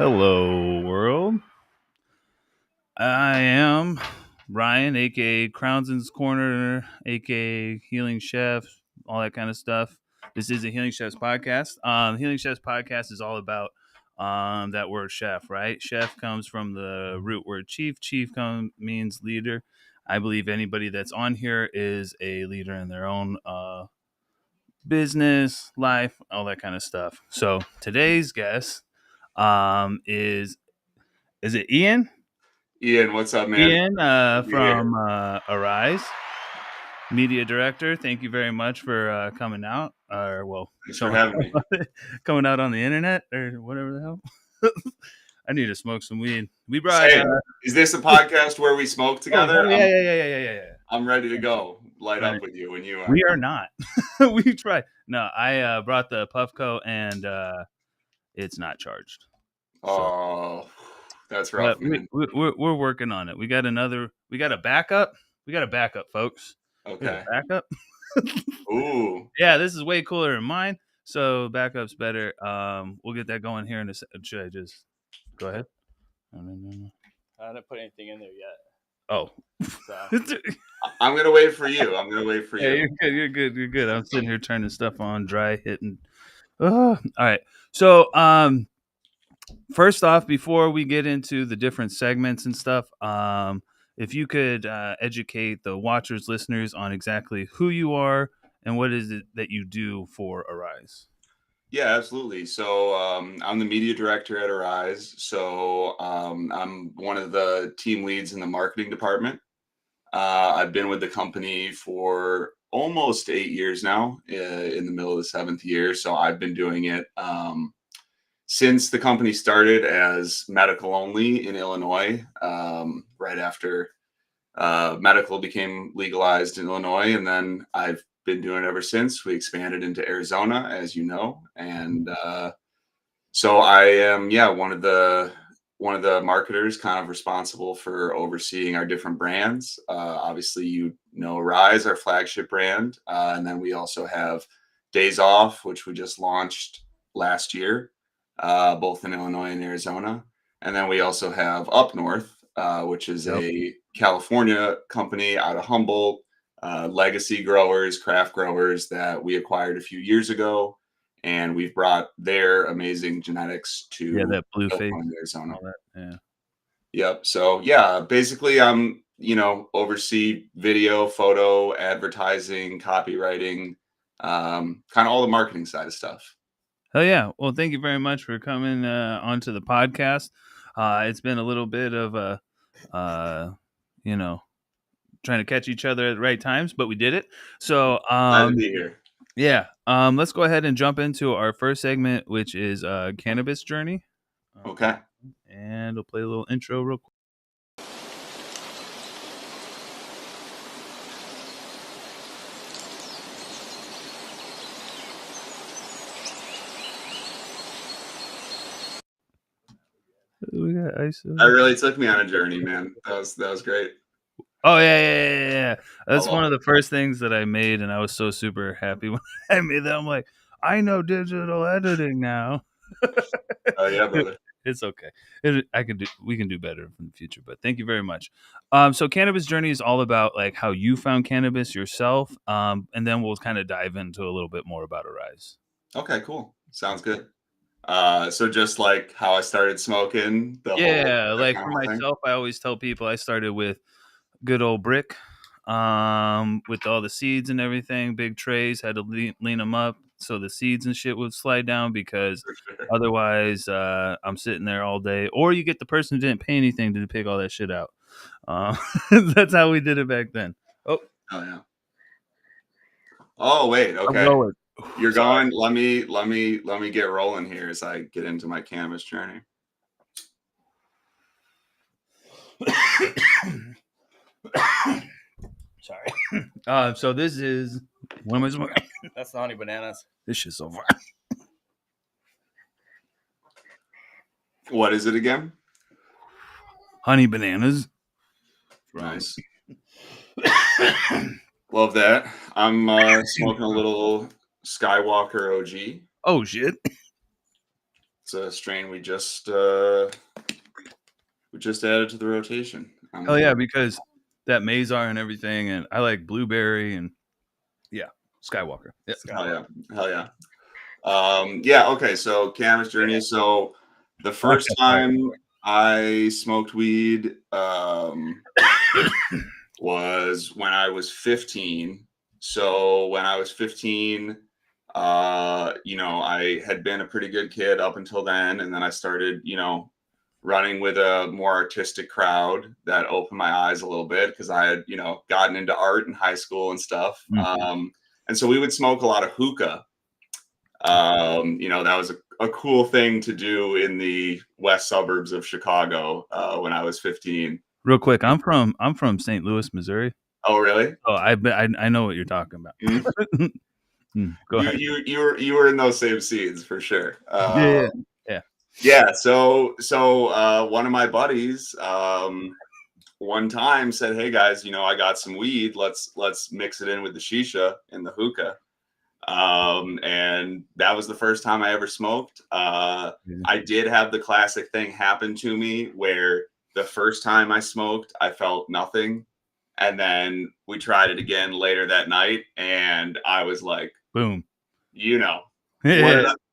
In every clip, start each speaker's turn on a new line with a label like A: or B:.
A: Hello, world. I am Ryan, aka Crownson's Corner, aka Healing Chef, all that kind of stuff. This is a Healing Chef's podcast. Healing Chef's podcast is all about that word chef, right? Chef comes from the root word chief. Chief means leader. I believe anybody that's on here is a leader in their own business, life, all that kind of stuff. So today's guest is it Ian?
B: Ian, what's up, man?
A: Ian from Aeriz, media director. Thank you very much for coming out.
B: Thanks for having me.
A: Coming out on the internet or whatever the hell. I need to smoke some weed. We brought.
B: Is this a podcast where we smoke together?
A: Yeah.
B: I'm ready to go. Light up with you when you are.
A: We are not. We tried. No, I brought the Puffco and it's not charged.
B: Oh, that's rough, man.
A: We're working on it. We got a backup. We got a backup, folks.
B: Okay.
A: Backup.
B: Ooh.
A: Yeah, this is way cooler than mine. So backup's better. We'll get that going here in a second. Should I just go ahead?
C: No. I haven't put anything in there yet.
A: Oh.
B: So. I'm gonna wait for you.
A: Yeah, you're good. I'm sitting here turning stuff on, dry hitting. All right. So first off, before we get into the different segments and stuff, if you could educate the watchers, listeners on exactly who you are and what is it that you do for Aeriz.
B: Yeah, absolutely. So I'm the media director at Aeriz. So I'm one of the team leads in the marketing department. I've been with the company for almost 8 years now, in the middle of the 7th year. So I've been doing it since the company started as medical only in Illinois, right after medical became legalized in Illinois. And then I've been doing it ever since. We expanded into Arizona, as you know. And so I am, one of the marketers kind of responsible for overseeing our different brands. Obviously, you know, Aeriz, our flagship brand. And then we also have Daze Off, which we just launched last year, both in Illinois and Arizona. And then we also have Upnorth, which is a California company out of Humboldt, legacy growers, craft growers that we acquired a few years ago. And we've brought their amazing genetics to
A: that blue face,
B: Arizona.
A: Yeah.
B: Yep. So basically I'm, oversee video, photo, advertising, copywriting, kind of all the marketing side of stuff.
A: Oh yeah. Well, thank you very much for coming onto the podcast. It's been a little bit of a, trying to catch each other at the right times, but we did it. So
B: glad to be here.
A: Yeah. Let's go ahead and jump into our first segment, which is Cannabis Journey.
B: Okay.
A: And we'll play a little intro real quick. We got ice.
B: That really took me on a journey, man. That was great.
A: Oh yeah. That's one of the first things that I made, and I was so super happy when I made that. I'm like, I know digital editing now.
B: Oh yeah, brother.
A: It's okay. We can do better in the future, but thank you very much. So Cannabis Journey is all about like how you found cannabis yourself. And then we'll kind of dive into a little bit more about Aeriz.
B: Okay, cool. Sounds good. So just like how I started smoking.
A: Like for myself, I always tell people I started with good old brick, with all the seeds and everything, big trays, had to lean them up so the seeds and shit would slide down, because otherwise I'm sitting there all day. Or you get the person who didn't pay anything to pick all that shit out. That's how we did it back then.
B: Oh yeah. Oh wait, okay. You're going. Let me get rolling here as I get into my cannabis journey.
A: Sorry. So this is what am I smoking?
C: That's the honey bananas.
A: This shit's so far.
B: What is it again?
A: Honey bananas.
B: Nice. Love that. I'm smoking a little Skywalker OG.
A: Oh shit.
B: It's a strain we just added to the rotation.
A: Oh yeah, because that Mazar and everything, and I like blueberry and Skywalker. Yeah.
B: Hell yeah. Yeah. Okay. So cannabis journey. So the first time I smoked weed was when I was 15. So when I was 15, I had been a pretty good kid up until then, and then I started, running with a more artistic crowd that opened my eyes a little bit because I had, gotten into art in high school and stuff.
A: Mm-hmm.
B: And so we would smoke a lot of hookah. That was a cool thing to do in the west suburbs of Chicago when I was 15.
A: Real quick, I'm from St. Louis, Missouri.
B: Oh, really?
A: Oh, I know what you're talking about. Go ahead.
B: You were in those same scenes for sure.
A: Yeah.
B: So one of my buddies one time said, "Hey guys, I got some weed. Let's mix it in with the shisha and the hookah." And that was the first time I ever smoked. I did have the classic thing happen to me where the first time I smoked, I felt nothing. And then we tried it again later that night. And I was like,
A: boom.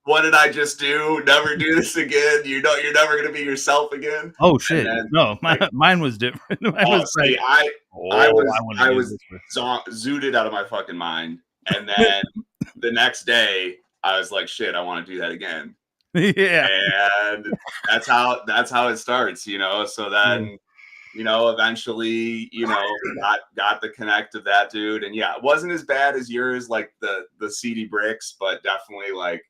B: What did I just do? Never do this again. You're never going to be yourself again.
A: Oh shit. Then, no, mine was different. I
B: was zooted out of my fucking mind. And then the next day I was like, shit, I want to do that again.
A: Yeah.
B: And that's how it starts, So then, eventually, got the connect of that dude. And yeah, it wasn't as bad as yours, like the seedy bricks, but definitely like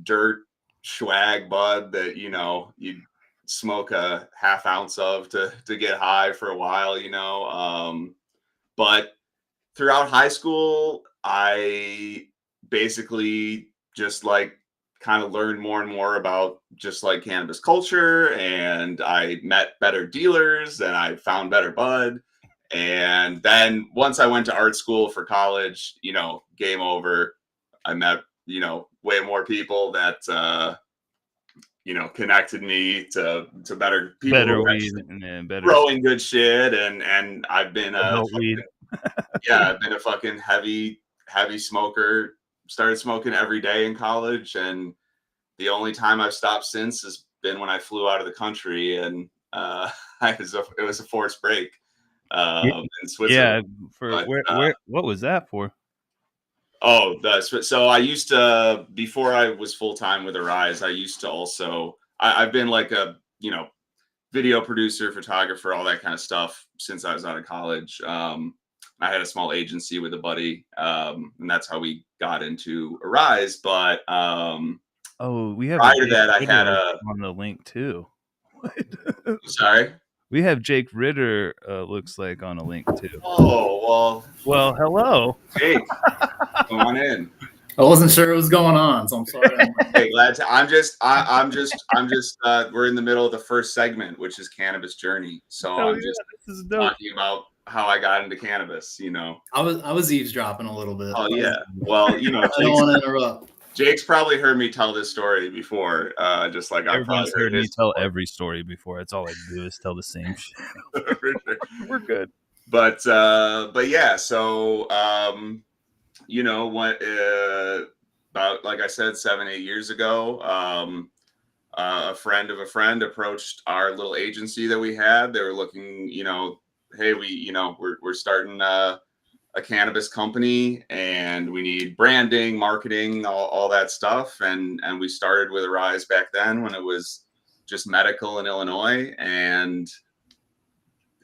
B: dirt swag bud that, you'd smoke a half ounce of to get high for a while, but throughout high school, I basically just like kind of learned more and more about just like cannabis culture, and I met better dealers and I found better bud. And then once I went to art school for college, game over. I met, way more people that, connected me to better people,
A: better weed and better
B: growing good shit. And I've been
A: weed.
B: I've been a fucking heavy smoker. Started smoking every day in college, and the only time I've stopped since has been when I flew out of the country, and it was a forced break in Switzerland.
A: Yeah, what was that for?
B: Oh, so I used to, before I was full time with Aeriz, I used to also I've been like a video producer, photographer, all that kind of stuff since I was out of college. I had a small agency with a buddy, and that's how we got into Aeriz. But
A: we have
B: prior to that, I had
A: on the link too.
B: Sorry,
A: we have Jake Ritter. Looks like on a link too.
B: Oh
A: well, hello,
B: Jake. Come on in.
D: I wasn't sure what was going on, so I'm sorry.
B: Hey, glad to. I'm just. We're in the middle of the first segment, which is cannabis journey. So I'm just talking about how I got into cannabis.
D: I was eavesdropping a little bit.
B: Oh yeah. Well,
D: I don't want to interrupt.
B: Jake's probably heard me tell this story before, just like I've probably heard
A: me tell every story before. That's all I do is tell the same shit. We're good.
B: But yeah. So what? About, like I said, 7-8 years ago, a friend of a friend approached our little agency that we had. They were looking, hey, we're starting a cannabis company, and we need branding, marketing, all that stuff. And we started with Aeriz back then when it was just medical in Illinois, and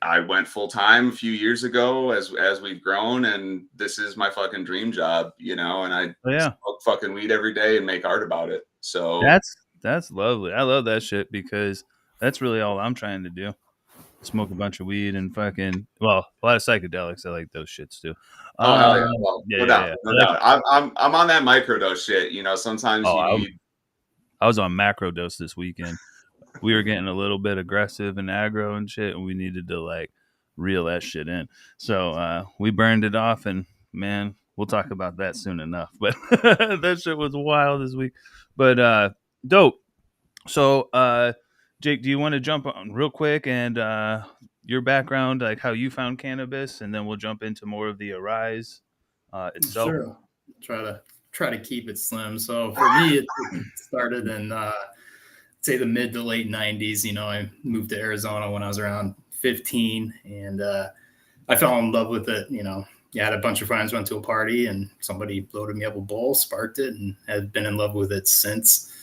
B: I went full time a few years ago as we've grown, and this is my fucking dream job, you know. And I
A: Oh, yeah.
B: smoke fucking weed every day and make art about it. So
A: That's lovely. I love that shit because that's really all I'm trying to do. Smoke a bunch of weed and fucking a lot of psychedelics. I like those shits too.
B: oh hell yeah, well,
A: Yeah,
B: no
A: yeah,
B: doubt,
A: yeah.
B: no
A: Like,
B: doubt. I'm on that microdose shit. You know, sometimes you
A: oh,
B: need.
A: I was on macro dose this weekend. We were getting a little bit aggressive and aggro and shit, and we needed to like reel that shit in. So we burned it off, and man, we'll talk about that soon enough. But that shit was wild this week. But dope. So Jake, do you want to jump on real quick and your background, like how you found cannabis, and then we'll jump into more of the Aeriz itself?
D: Sure. Try to keep it slim. So for me, it started in say the mid to late 90s. You know, I moved to Arizona when I was around 15, and I fell in love with it. You know, I had a bunch of friends, went to a party, and somebody loaded me up a bowl, sparked it, and have been in love with it since.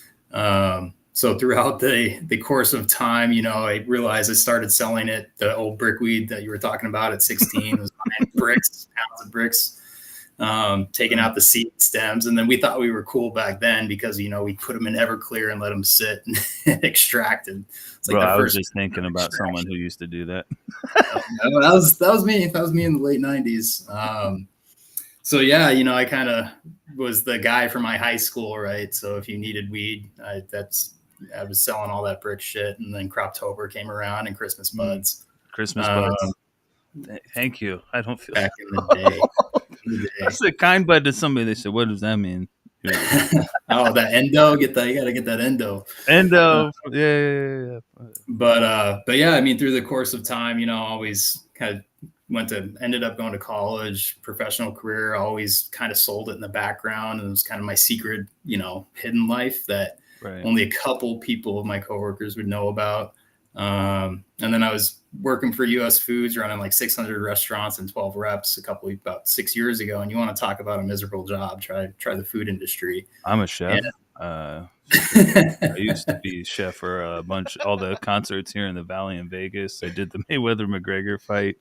D: So throughout the course of time, you know, I realized I started selling it, the old brick weed that you were talking about at 16. It was buying bricks, pounds of bricks, taking out the seed stems. And then we thought we were cool back then because, you know, we put them in Everclear and let them sit and extract. And it's like
A: Bro, I was just thinking about someone who used to do that.
D: that was me. That was me in the late 90s. So yeah, you know, I kind of was the guy for my high school, right? So if you needed weed, I was selling all that brick shit, and then Croptober came around and Christmas buds.
A: Christmas buds. Thank you. I don't feel
D: back in the day.
A: I said kind bud to somebody. They said, "What does that mean?"
D: Oh, that endo. You gotta get that endo.
A: Endo. Yeah.
D: But yeah, I mean, through the course of time, you know, always kind of ended up going to college, professional career, always kind of sold it in the background. And it was kind of my secret, you know, hidden life that only a couple people of my coworkers would know about. And then I was working for US Foods, running like 600 restaurants and 12 reps about 6 years ago. And you want to talk about a miserable job, try the food industry.
A: I'm a chef. I used to be chef for all the concerts here in the Valley in Vegas. I did the Mayweather McGregor fight.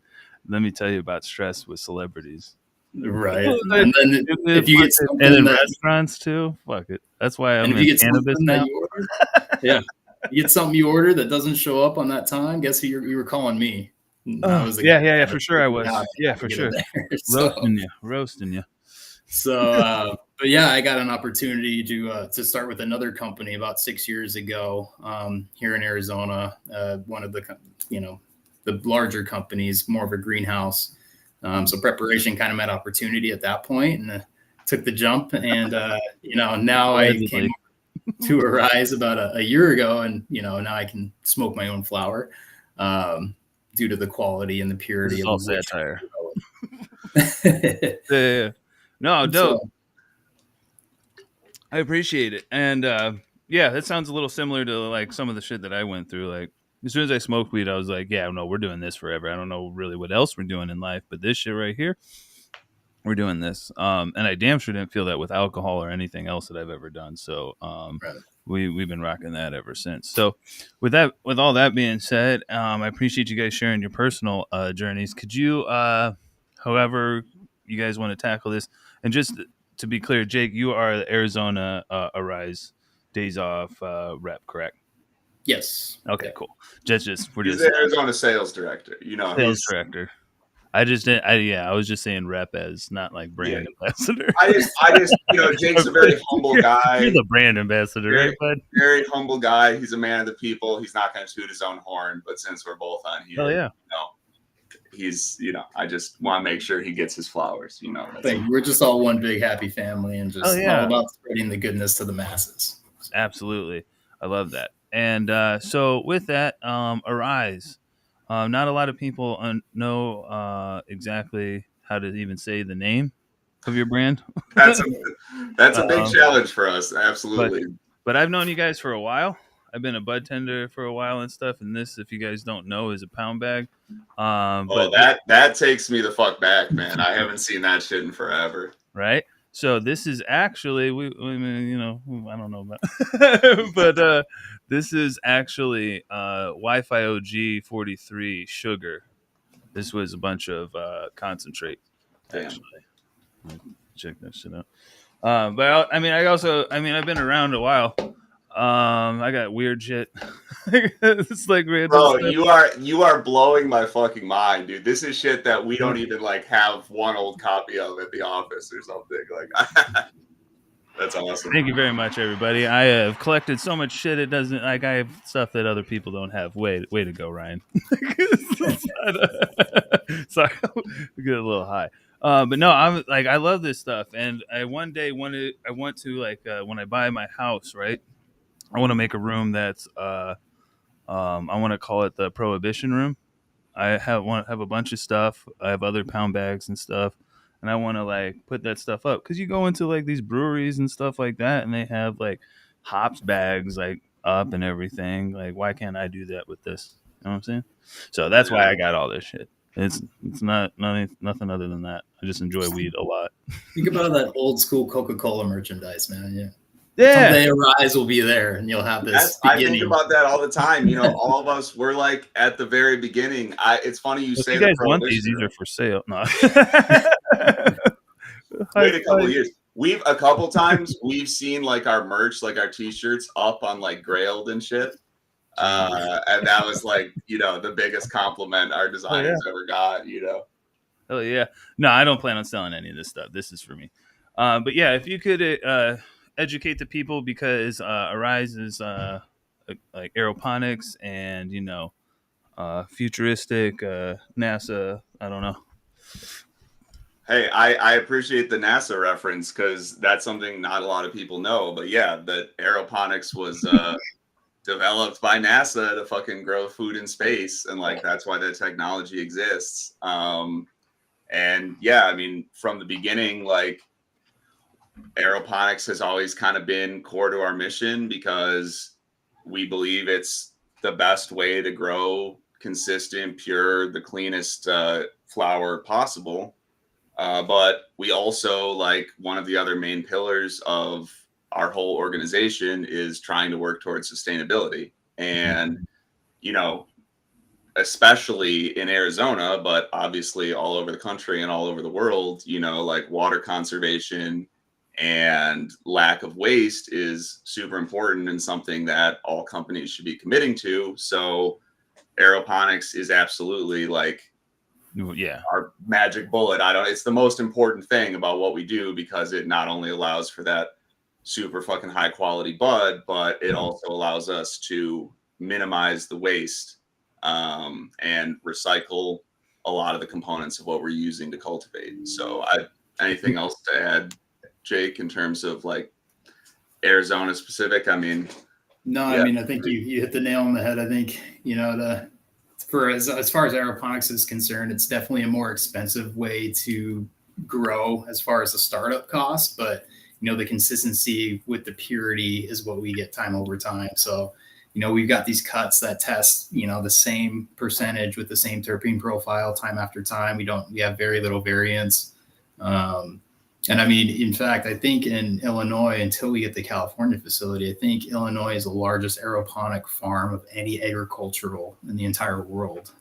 A: Let me tell you about stress with celebrities.
D: Right. And then if you get something
A: and in restaurants too, fuck it. That's why I'm in cannabis now.
D: Yeah. You get something you order that doesn't show up on that time. Guess who you were calling me?
A: Yeah, for sure I was. Yeah, for sure.
D: So,
A: Roasting you.
D: So, but yeah, I got an opportunity to start with another company about 6 years ago here in Arizona. One of the, you know, the larger companies, more of a greenhouse. So preparation kind of met opportunity at that point, and took the jump. And you know, now I came to Aeriz about a year ago, and you know, now I can smoke my own flower due to the quality and the purity of
A: all satire. Yeah. No, dope. So, I appreciate it. And yeah, that sounds a little similar to like some of the shit that I went through. Like as soon as I smoked weed, I was like, yeah, no, we're doing this forever. I don't know really what else we're doing in life, but this shit right here, we're doing this. And I damn sure didn't feel that with alcohol or anything else that I've ever done. So we've been rocking that ever since. So with all that being said, I appreciate you guys sharing your personal journeys. Could you, however you guys want to tackle this, and just to be clear, Jake, you are the Arizona Aeriz Daze Off rep, correct?
D: Yes.
A: Okay, cool. He's
B: the Arizona sales director. You know,
A: sales director. I just didn't. I was just saying rep as not like brand ambassador.
B: I just, you know, Jake's a very humble guy.
A: You're the brand ambassador, right, bud?
B: Very humble guy. He's a man of the people. He's not going to toot his own horn. But since we're both on here, you know, he's, you know, I just want to make sure he gets his flowers. You know,
D: we're just all one big happy family, and just all about spreading the goodness to the masses.
A: Absolutely, I love that. And so with that, Aeriz. Not a lot of people know exactly how to even say the name of your brand.
B: That's a big challenge for us. Absolutely.
A: But I've known you guys for a while. I've been a bud tender for a while and stuff. And this, if you guys don't know, is a pound bag.
B: But that takes me the fuck back, man. I haven't seen that shit in forever.
A: Right. So this is actually, you know, I don't know about, but this is actually Wi-Fi OG 43 sugar. This was a bunch of concentrate.
B: Damn.
A: Actually, check that shit out. But I mean, I've been around a while. I got weird shit. It's like random
B: Bro,
A: stuff.
B: you are blowing my fucking mind, dude. This is shit that we don't even like have one old copy of at the office or something. Like, that's awesome.
A: Thank you very much, everybody. I have collected so much shit. It doesn't like I have stuff that other people don't have. Way to go, Ryan. Sorry, we get a little high. But no, I'm like I love this stuff, and I one day want to like when I buy my house, right? I want to make a room that's I want to call it the prohibition room. Want to have a bunch of stuff. I have other pound bags and stuff, and I want to like put that stuff up because you go into like these breweries and stuff like that, and they have like hops bags like up and everything. Like, why can't I do that with this? You know what I'm saying? So that's why I got all this shit. It's not nothing other than that. I just enjoy weed a lot.
D: Think about that old school Coca-Cola merchandise, man. Yeah.
A: Yeah.
D: Someday Aeriz will be there, and you'll have this.
B: I think about that all the time. You know, all of us we're like at the very beginning. It's funny you say
A: you guys want these are for sale. No.
B: Wait a couple of years. A couple times we've seen like our merch, like our t-shirts up on like Grailed and shit. And that was like, you know, the biggest compliment our designers ever got, you know.
A: Oh yeah. No, I don't plan on selling any of this stuff. This is for me. But yeah, if you could educate the people, because Aeriz is like aeroponics and, you know, futuristic NASA. I don't know.
B: Hey, I appreciate the NASA reference because that's something not a lot of people know. But yeah, that aeroponics was developed by NASA to fucking grow food in space, and like that's why the technology exists. And yeah, I mean, from the beginning, like aeroponics has always kind of been core to our mission because we believe it's the best way to grow consistent, pure, the cleanest flower possible. But we also, like, one of the other main pillars of our whole organization is trying to work towards sustainability. And, you know, especially in Arizona, but obviously all over the country and all over the world, you know, like water conservation and lack of waste is super important and something that all companies should be committing to. So aeroponics is absolutely like our magic bullet. It's the most important thing about what we do because it not only allows for that super fucking high quality bud, but it also allows us to minimize the waste and recycle a lot of the components of what we're using to cultivate. So anything else to add, Jake, in terms of like Arizona specific? I mean,
D: no, I mean, I think you hit the nail on the head. I think, you know, as far as aeroponics is concerned, it's definitely a more expensive way to grow as far as the startup cost, but you know, the consistency with the purity is what we get time over time. So, you know, we've got these cuts that test, you know, the same percentage with the same terpene profile time after time. We have very little variance. And I mean, in fact, I think in Illinois, until we get the California facility, I think Illinois is the largest aeroponic farm of any agricultural in the entire world.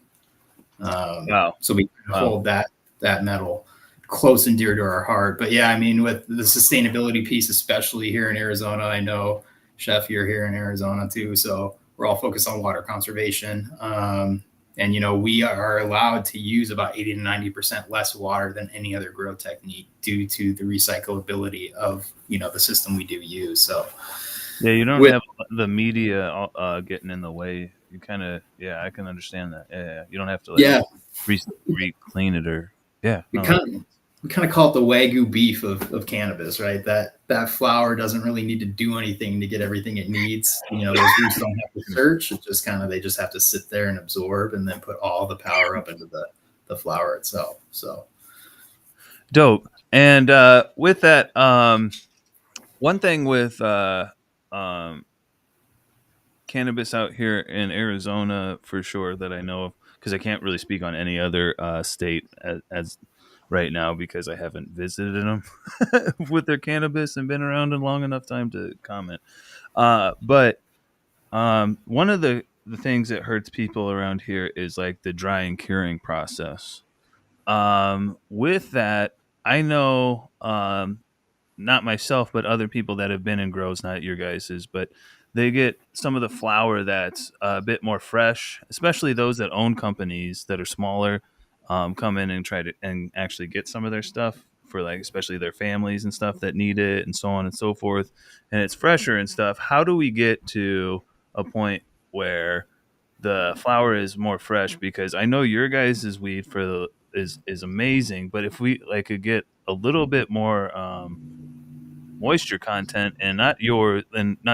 A: Wow.
D: So we hold that metal close and dear to our heart. But yeah, I mean, with the sustainability piece, especially here in Arizona, I know, Chef, you're here in Arizona too. So we're all focused on water conservation. And, you know, we are allowed to use about 80 to 90% less water than any other grow technique due to the recyclability of, you know, the system we do use. So
A: yeah, you don't have the media getting in the way. You kind of, I can understand that. Yeah, you don't have to re-clean it or
D: we kind of call it the Wagyu beef of cannabis, right? That flower doesn't really need to do anything to get everything it needs. You know, those roots don't have to search. It just they just have to sit there and absorb and then put all the power up into the flower itself. So
A: dope. And with that, one thing with cannabis out here in Arizona for sure that I know of, because I can't really speak on any other state as right now because I haven't visited them with their cannabis and been around in long enough time to comment. But one of the the things that hurts people around here is like the dry and curing process. With that, I know, not myself, but other people that have been in grows, not your guys's, but they get some of the flower that's a bit more fresh, especially those that own companies that are smaller, come in and try to and actually get some of their stuff for like, especially their families and stuff that need it and so on and so forth. And it's fresher and stuff. How do we get to a point where the flower is more fresh? Because I know your guys' weed for the is amazing, but if we like could get a little bit more moisture content, and not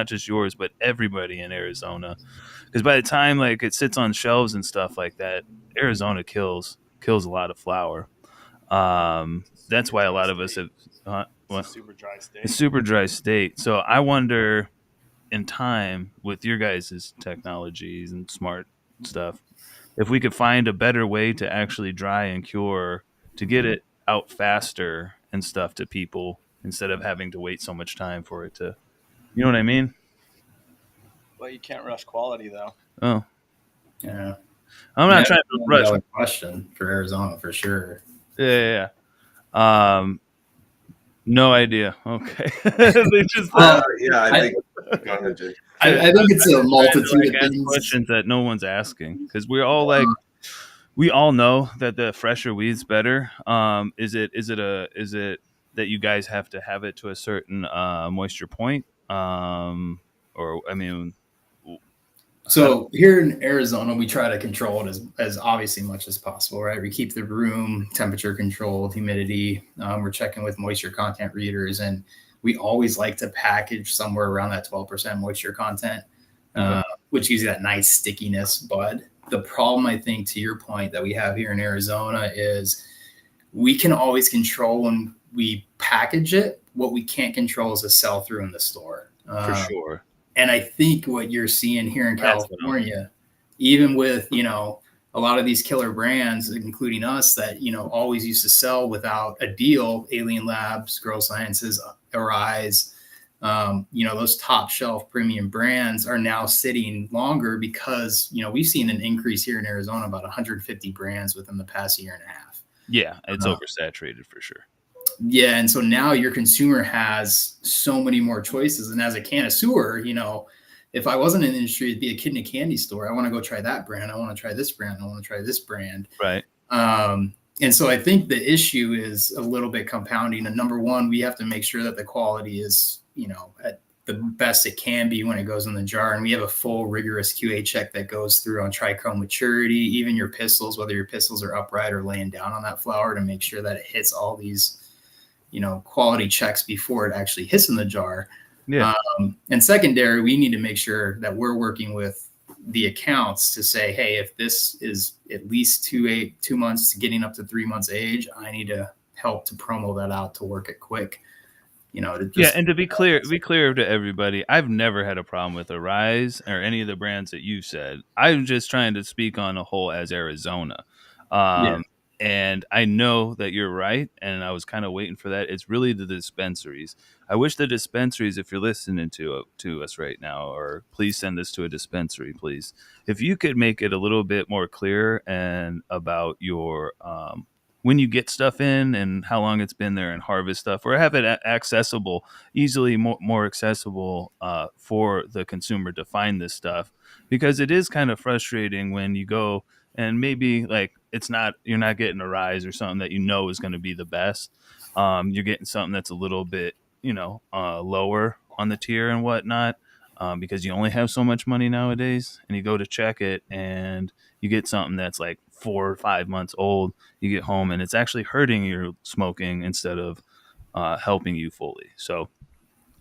A: just yours, but everybody in Arizona, because by the time like it sits on shelves and stuff like that, Arizona kills a lot of flower. That's why a lot of us have
C: It's a super dry state.
A: a super dry state. So I wonder, in time with your guys' technologies and smart stuff, if we could find a better way to actually dry and cure to get it out faster and stuff to people instead of having to wait so much time for it to, you know what I mean?
C: Well, you can't rush quality though.
A: Oh,
D: Yeah.
A: I'm not trying to rush.
D: Valid question for Arizona for sure.
A: Yeah. No idea. Okay. They just
B: Yeah, I think. Go ahead, Jake.
D: I think it's a multitude of
A: ask
D: things.
A: questions that no one's asking, because we're all like, we all know that the fresher weed's better. Is it that you guys have to have it to a certain moisture point? Or I mean,
D: So here in Arizona, we try to control it as obviously much as possible, right? We keep the room temperature controlled, humidity. We're checking with moisture content readers, and we always like to package somewhere around that 12% moisture content, which gives you that nice stickiness bud. The problem, I think, to your point that we have here in Arizona is we can always control when we package it. What we can't control is the sell through in the store.
A: for sure.
D: And I think what you're seeing here in
A: That's
D: California, even with, a lot of these killer brands, including us, that, always used to sell without a deal, Alien Labs, Grow Sciences, Aeriz, those top shelf premium brands are now sitting longer because, we've seen an increase here in Arizona, about 150 brands within the past year and a half.
A: Yeah, it's oversaturated for sure.
D: Yeah. And so now your consumer has so many more choices. And as a connoisseur, if I wasn't in the industry, it'd be a kid in a candy store. I want to go try that brand. I want to try this brand. I want to try this brand.
A: Right.
D: And so I think the issue is a little bit compounding. And number one, we have to make sure that the quality is, at the best it can be when it goes in the jar. And we have a full rigorous QA check that goes through on trichrome maturity, even your pistils, whether your pistils are upright or laying down on that flower, to make sure that it hits all these quality checks before it actually hits in the jar.
A: Yeah.
D: And secondary, we need to make sure that we're working with the accounts to say, hey, if this is at least 2 months to getting up to 3 months age, I need to help to promo that out to work it quick.
A: And to be clear to everybody, I've never had a problem with Aeriz or any of the brands that you said. I'm just trying to speak on a whole as Arizona. And I know that you're right, and I was kind of waiting for that. It's really the dispensaries. I wish the dispensaries, if you're listening to us right now, or please send this to a dispensary, please. If you could make it a little bit more clear and about your when you get stuff in and how long it's been there and harvest stuff, or have it accessible, easily more accessible for the consumer to find this stuff, because it is kind of frustrating when you go and maybe like you're not getting a rise or something that is going to be the best. You're getting something that's a little bit lower on the tier and whatnot, because you only have so much money nowadays, and you go to check it and you get something that's like 4 or 5 months old. You get home and it's actually hurting your smoking instead of helping you fully. So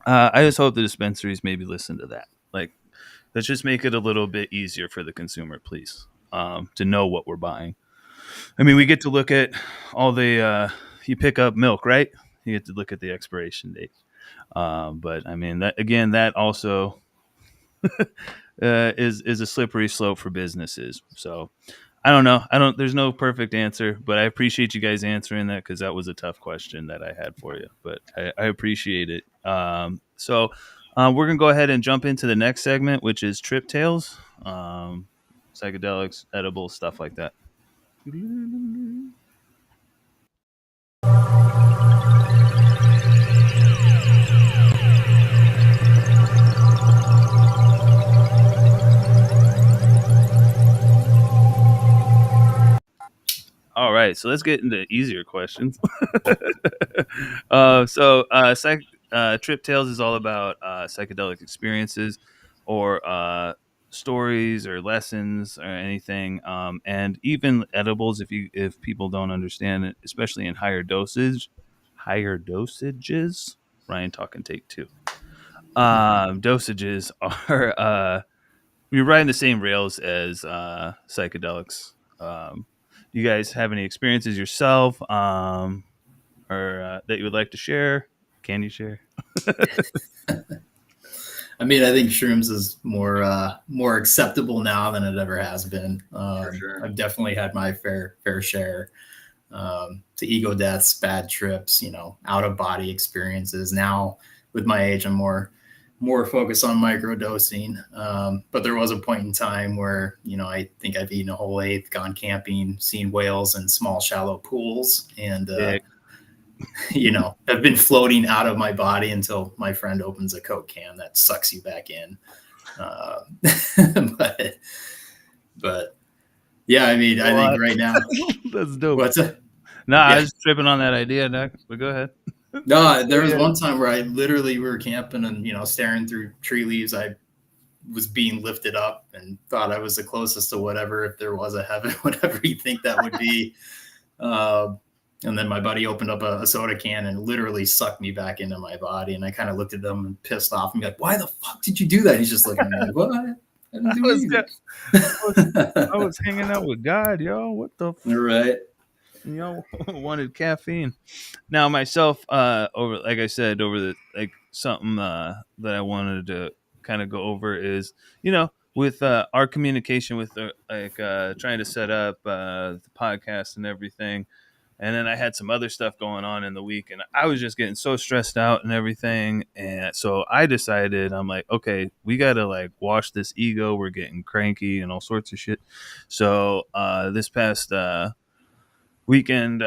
A: I just hope the dispensaries maybe listen to that. Like, let's just make it a little bit easier for the consumer, please, to know what we're buying. I mean, we get to look at all the you pick up milk, right? You get to look at the expiration date. But I mean, that also is a slippery slope for businesses. So I don't know. There's no perfect answer, but I appreciate you guys answering that, because that was a tough question that I had for you, but I appreciate it. So we're going to go ahead and jump into the next segment, which is Trip Tales. psychedelics, edibles, stuff like that. All right, so let's get into easier questions. Trip Tales is all about psychedelic experiences or stories or lessons or anything, and even edibles. If people don't understand it, especially in higher dosages. Ryan talking take two. Dosages are you're riding the same rails as psychedelics. You guys have any experiences yourself, or that you would like to share? Can you share?
D: I mean, I think shrooms is more acceptable now than it ever has been.
B: For sure.
D: I've definitely had my fair share. To ego deaths, bad trips, out of body experiences. Now, with my age, I'm more focused on microdosing. But there was a point in time where, I think I've eaten a whole eighth, gone camping, seen whales in small, shallow pools, and I've been floating out of my body until my friend opens a Coke can that sucks you back in. But yeah, I mean, I think right now
A: that's dope.
D: What's it?
A: No, I was tripping on that idea, Doc, but go ahead.
D: No, there was one time where we were camping and, staring through tree leaves. I was being lifted up and thought I was the closest to whatever, if there was a heaven, whatever you think that would be. And then my buddy opened up a soda can and literally sucked me back into my body. And I kind of looked at them and pissed off and be like, why the fuck did you do that? And he's just looking at me like, what? I didn't do anything.
A: I was hanging out with God, yo. What the fuck?
D: Right.
A: Wanted caffeine. Now myself, like I said, something that I wanted to kind of go over is, with our communication with trying to set up the podcast and everything. And then I had some other stuff going on in the week, and I was just getting so stressed out and everything. And so I decided, I'm like, okay, we got to wash this ego. We're getting cranky and all sorts of shit. So this past weekend,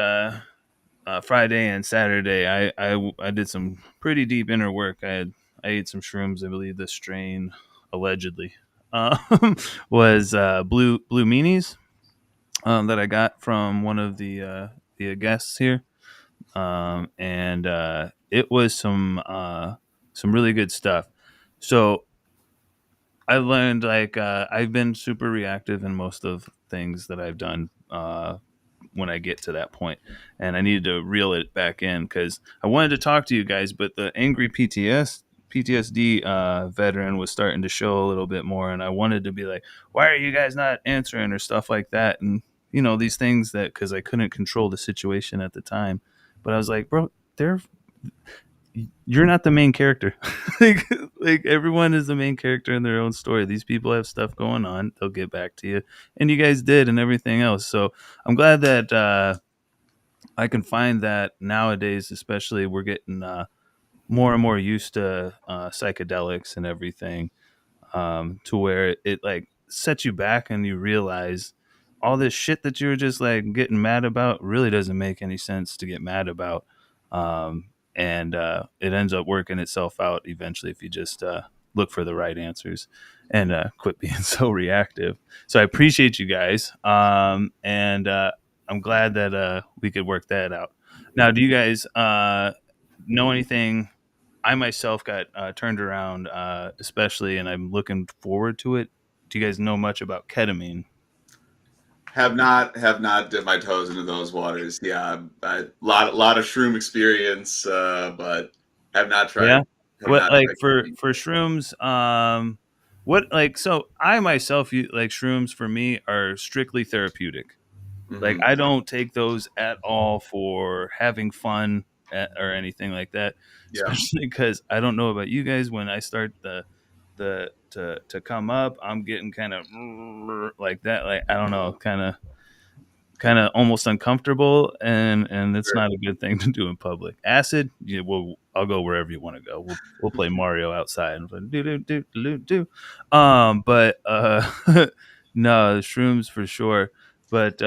A: Friday and Saturday, I did some pretty deep inner work. I ate some shrooms. I believe this strain allegedly was blue meanies that I got from one of the guests here, and it was some really good stuff. So I learned I've been super reactive in most of things that I've done when I get to that point, and I needed to reel it back in because I wanted to talk to you guys, but the angry PTSD veteran was starting to show a little bit more, and I wanted to be like, why are you guys not answering or stuff like that, and these things that, because I couldn't control the situation at the time. But I was like, bro, you're not the main character. like everyone is the main character in their own story. These people have stuff going on. They'll get back to you. And you guys did, and everything else. So I'm glad that I can find that nowadays, especially we're getting more and more used to psychedelics and everything, to where it sets you back and you realize all this shit that you were just getting mad about really doesn't make any sense to get mad about. And it ends up working itself out eventually if you just look for the right answers and quit being so reactive. So I appreciate you guys. And I'm glad that we could work that out. Now, do you guys know anything? I myself got turned around, especially, and I'm looking forward to it. Do you guys know much about ketamine?
B: Have not dipped my toes into those waters. Yeah, a lot of shroom experience, but have not tried.
A: Yeah. What for shrooms? So I myself shrooms for me are strictly therapeutic. Mm-hmm. I don't take those at all for having fun or anything like that. Yeah. Especially because I don't know about you guys. When I start to come up, I'm getting kind of like that. I don't know, kind of kind of almost uncomfortable, and it's not a good thing to do in public. Acid, yeah, well, I'll go wherever you want to go. We'll play Mario outside and do do do do do. But no, shrooms for sure. But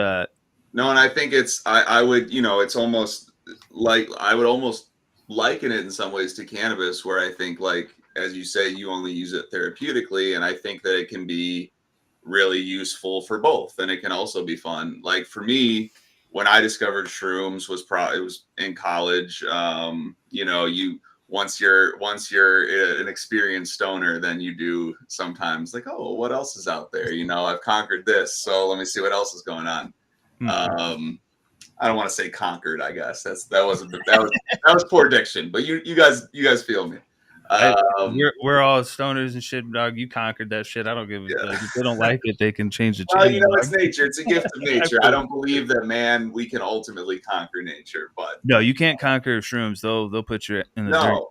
B: No, and I think I would, it's almost like I would almost liken it in some ways to cannabis, where I think, like, as you say, you only use it therapeutically. And I think that it can be really useful for both. And it can also be fun. Like for me, when I discovered shrooms it was in college. Once you're an experienced stoner, then you do sometimes like, oh, what else is out there? I've conquered this, so let me see what else is going on. I don't want to say conquered. I guess that was poor diction, but you guys feel me.
A: We're all stoners and shit, dog. You conquered that shit. I don't give a fuck. If they don't like it, they can change the channel.
B: Well, it's nature. It's a gift of nature. I don't believe that, we can ultimately conquer nature, but
A: no, you can't conquer shrooms. They'll put you in the dirt.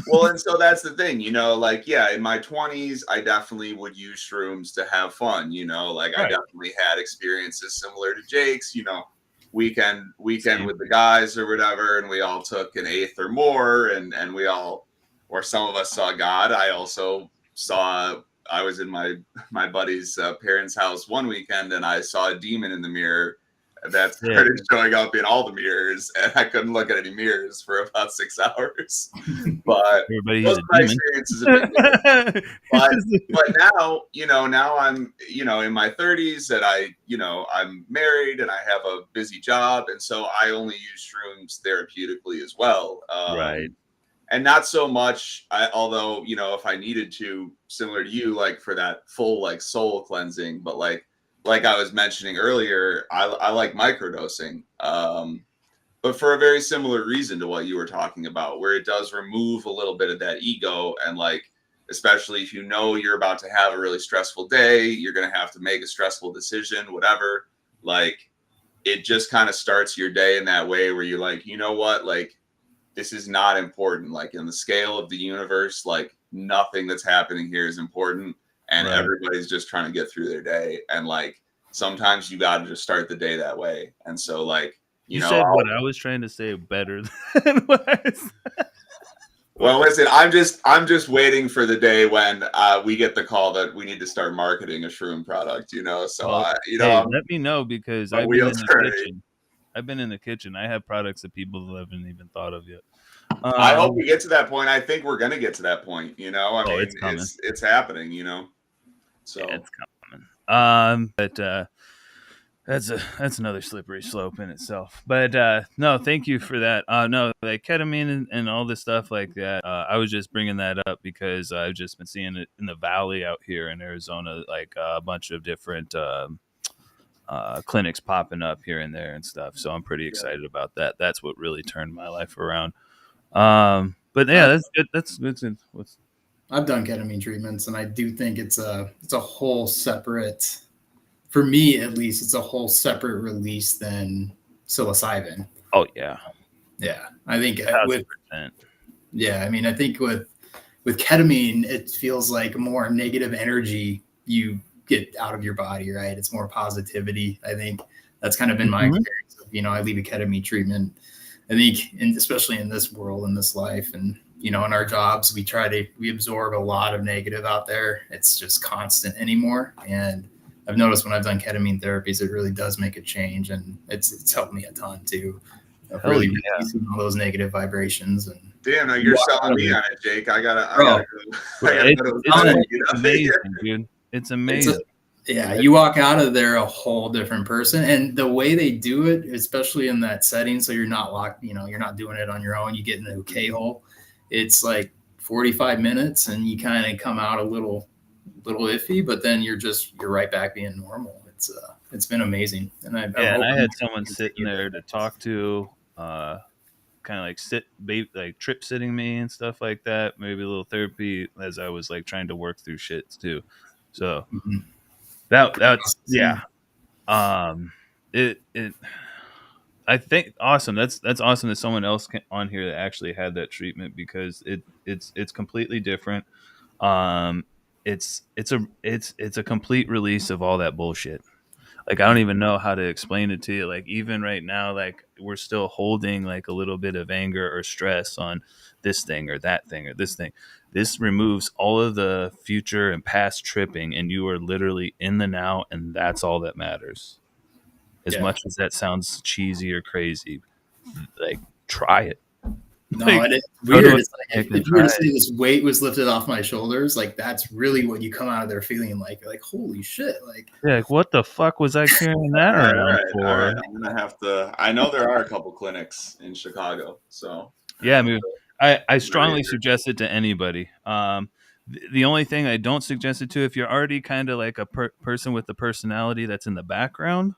B: Well, and so that's the thing, in my 20s, I definitely would use shrooms to have fun, I definitely had experiences similar to Jake's, weekend with the guys or whatever, and we all took an eighth or more, and we all, or some of us saw God. I was in my buddy's parents' house one weekend, and I saw a demon in the mirror that started showing up in all the mirrors, and I couldn't look at any mirrors for about 6 hours. But those my experiences have been but now I'm in my 30s, and I'm married and I have a busy job, and so I only use shrooms therapeutically as well.
A: Right.
B: And not so much, although if I needed to, similar to you, like for that full like soul cleansing, but like I was mentioning earlier, I like microdosing, but for a very similar reason to what you were talking about, where it does remove a little bit of that ego. And like, especially if you're about to have a really stressful day, you're going to have to make a stressful decision, whatever, like it just kind of starts your day in that way where you're like, you know what, like this is not important. Like in the scale of the universe, like nothing that's happening here is important. And everybody's just trying to get through their day. And like, sometimes you got to just start the day that way. And so like,
A: you said what I was trying to say better than what I said.
B: Well, listen, I'm just waiting for the day when we get the call that we need to start marketing a shroom product, so,
A: let me know, because I've been in the kitchen. I've been in the kitchen. I have products that people haven't even thought of yet.
B: I hope we get to that point. I think we're going to get to that point,
A: it's coming.
B: It's happening, So
A: yeah, it's coming. But that's another slippery slope in itself. But no, thank you for that. No, like ketamine and all this stuff like that. I was just bringing that up because I've just been seeing it in the valley out here in Arizona, like a bunch of different clinics popping up here and there and stuff. So I'm pretty excited about that. That's what really turned my life around. But yeah, that's good. That's good.
D: I've done ketamine treatments, and I do think it's a whole separate, for me at least, it's a whole separate release than psilocybin.
A: Oh yeah.
D: I think
A: 100%.
D: I think with ketamine, it feels like more negative energy you get out of your body, right? It's more positivity. I think that's kind of been my experience. I leave a ketamine treatment, I think, and especially in this world, in this life, and in our jobs, we absorb a lot of negative out there. It's just constant anymore. And I've noticed when I've done ketamine therapies, it really does make a change, and it's helped me a ton too. Really releasing all those negative vibrations. And
B: damn, now you're selling me on it, Jake. I gotta go.
A: It's amazing, dude. It's amazing.
D: You walk out of there a whole different person, and the way they do it, especially in that setting, so you're not locked, you're not doing it on your own. You get in the K-hole. It's like 45 minutes, and you kind of come out a little iffy, but then you're right back being normal. It's been amazing, and I
A: had someone sitting there to talk to, kind of like trip sitting me and stuff like that. Maybe a little therapy as I was like trying to work through shit too. So that's I think awesome. That's awesome that someone else on here that actually had that treatment, because it's completely different. It's a complete release of all that bullshit. Like, I don't even know how to explain it to you. Like, even right now, like, we're still holding like a little bit of anger or stress on this thing or that thing or this thing. This removes all of the future and past tripping, and you are literally in the now, and that's all that matters. As much as that sounds cheesy or crazy, like, try it.
D: No,
A: Like,
D: and it's
A: go to
D: weird.
A: a
D: It's like
A: clinic
D: if
A: and
D: you were to
A: try
D: say
A: it.
D: this weight was lifted off my shoulders, like that's really what you come out of there feeling like. You're like, holy shit! Like,
A: Yeah, like, what the fuck was I carrying that
B: All right,
A: around
B: all right.
A: for?
B: I'm gonna have to. I know there are a couple clinics in Chicago, so
A: Yeah, I mean, I strongly
B: Right.
A: suggest it to anybody. The only thing I don't suggest it to, if you're already kind of like a person with the personality that's in the background,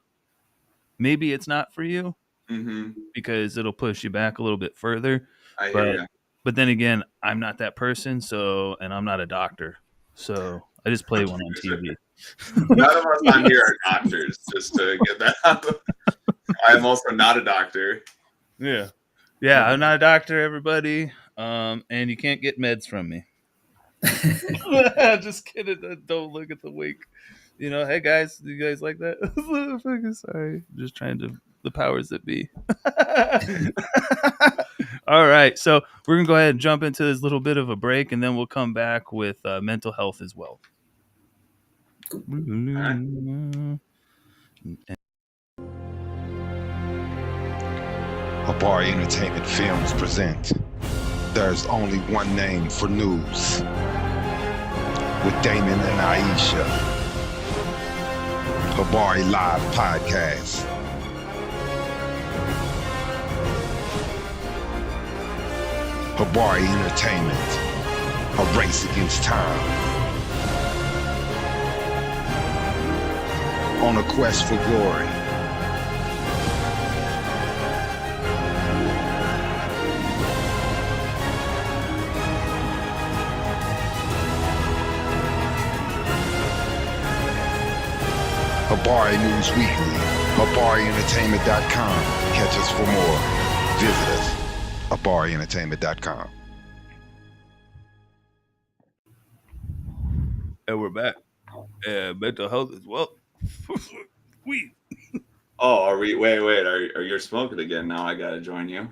A: maybe it's not for you
B: hmm
A: because it'll push you back a little bit further.
B: I hear
A: But
B: you.
A: but then again, I'm not that person, so, and I'm not a doctor, so I just play one on TV.
B: None of us on here are doctors. Just to get that out. I am also not a doctor.
A: Yeah, yeah, I'm not a doctor, everybody, and you can't get meds from me. Just kidding. Don't look at the wake. You know, hey guys, do you guys like that? Fucking sorry. Just trying to the powers that be. All right, so we're gonna go ahead and jump into this little bit of a break, and then we'll come back with mental health as well.
E: Habari Entertainment Films present There's Only One Name for News with Damon and Aisha. Habari Live Podcast. Habari Entertainment, a race against time. On a quest for glory. Habari News Weekly, HabariEntertainment.com. Catch us for more. Visit us, HabariEntertainment.com.
A: And we're back. Mental health as well. We.
B: Oh, are we? Wait. Are you smoking again? Now I gotta join you.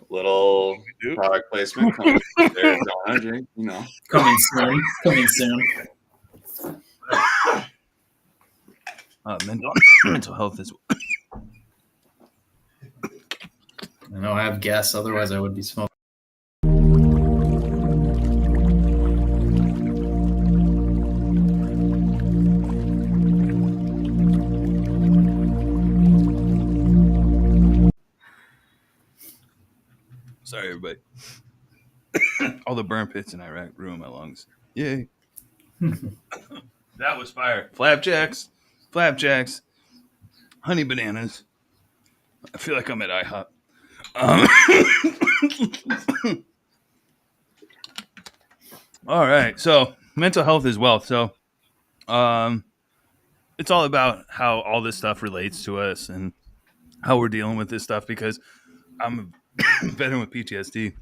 B: Little product placement coming from Arizona, Jake. You know,
D: coming soon. Coming soon.
A: Mental health is.
D: I know I have gas, otherwise I would be smoking.
A: Sorry, everybody. All the burn pits in Iraq ruined my lungs. Yay. That was fire. Flapjacks, honey bananas. I feel like I'm at IHOP. All right. So mental health is wealth. So it's all about how all this stuff relates to us and how we're dealing with this stuff, because I'm a veteran with PTSD.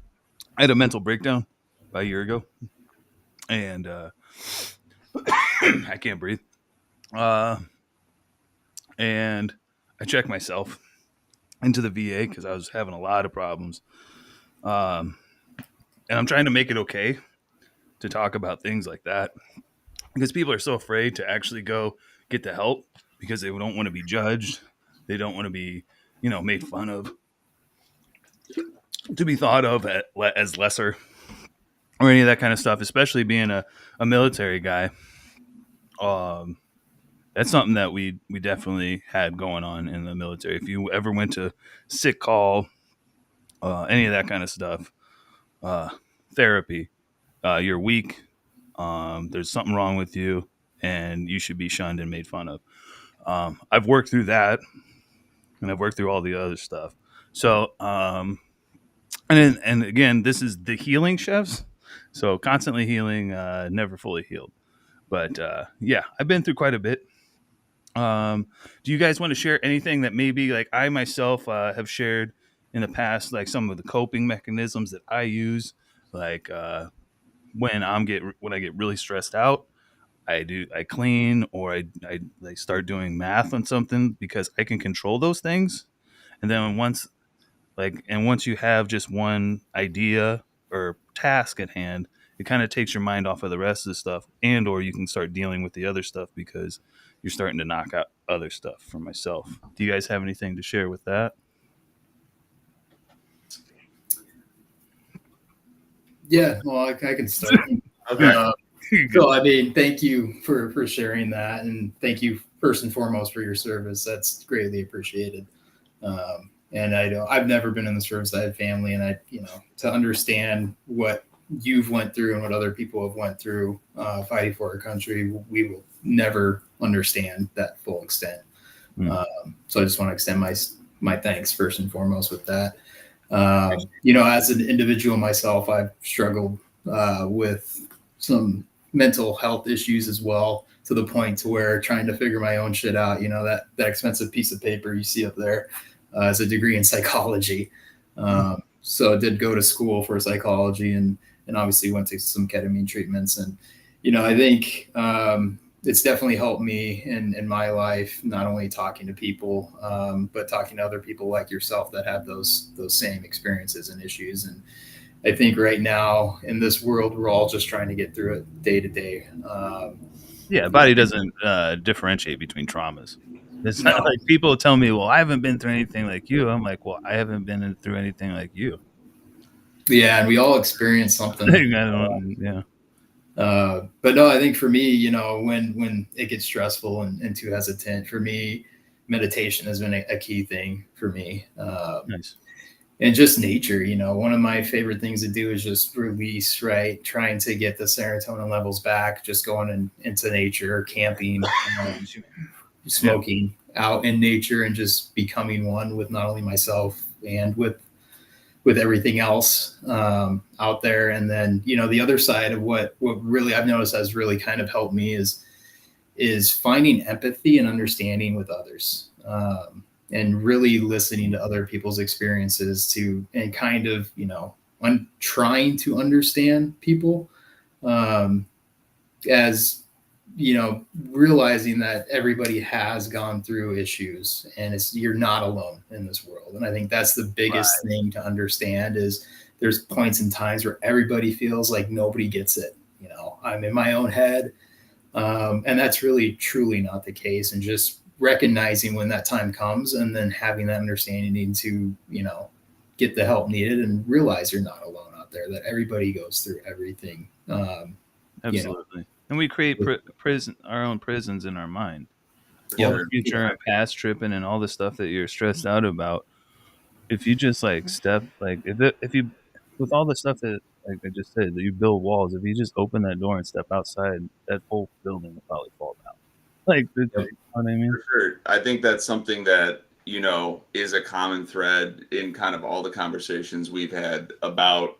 A: I had a mental breakdown about a year ago, and I can't breathe. And I checked myself into the VA because I was having a lot of problems. And I'm trying to make it okay to talk about things like that, because people are so afraid to actually go get the help because they don't want to be judged. They don't want to be, made fun of, to be thought of as lesser or any of that kind of stuff, especially being a military guy. That's something that we definitely had going on in the military. If you ever went to sick call, any of that kind of stuff, therapy, you're weak, there's something wrong with you, and you should be shunned and made fun of. I've worked through that, and I've worked through all the other stuff. So, and again, this is the healing chefs. So constantly healing, never fully healed. But yeah, I've been through quite a bit. Do you guys want to share anything that maybe like I myself have shared in the past, like some of the coping mechanisms that I use, like when I get really stressed out? I clean, or I like start doing math on something, because I can control those things. And then once you have just one idea or task at hand, it kind of takes your mind off of the rest of the stuff, and or you can start dealing with the other stuff because you're starting to knock out other stuff. For myself, do you guys have anything to share with that?
D: Yeah, well, I can start.
B: Okay.
D: So, I mean, thank you for sharing that, and thank you first and foremost for your service. That's greatly appreciated. And I've never been in the service. I had family, and to understand what you've went through and what other people have went through fighting for our country, we will never understand that full extent. So I just want to extend my thanks first and foremost with that. As an individual myself, I've struggled with some mental health issues as well, to the point to where trying to figure my own shit out, that expensive piece of paper you see up there is a degree in psychology. So I did go to school for psychology, and obviously went to some ketamine treatments. And, I think it's definitely helped me in my life, not only talking to people, but talking to other people like yourself that have those same experiences and issues. And I think right now in this world, we're all just trying to get through it day to day.
A: Yeah, body doesn't differentiate between traumas. It's not like people tell me, well, I haven't been through anything like you. I'm like, well, I haven't been through anything like you.
D: Yeah, and we all experience something.
A: Yeah.
D: But no, I think for me, when it gets stressful and too hesitant, for me, meditation has been a key thing for me.
A: Nice.
D: And just nature, one of my favorite things to do is just release, right? Trying to get the serotonin levels back, just going into nature, camping, smoking out in nature, and just becoming one with not only myself and with everything else out there. And then, the other side of what really I've noticed has really kind of helped me is finding empathy and understanding with others. And really listening to other people's experiences and kind of, trying to understand people, as, realizing that everybody has gone through issues, and you're not alone in this world. And I think that's the biggest thing to understand, is there's points and times where everybody feels like nobody gets it. I'm in my own head. And that's really truly not the case. And just recognizing when that time comes, and then having that understanding to, get the help needed, and realize you're not alone out there, that everybody goes through everything.
A: Absolutely. And we create our own prisons in our mind.
D: Yeah.
A: Future and past tripping and all the stuff that you're stressed out about. If you just step, if you, with all the stuff that, like I just said, that you build walls, if you just open that door and step outside, that whole building will probably fall down. You know what I mean?
B: For sure. I think that's something that, is a common thread in kind of all the conversations we've had about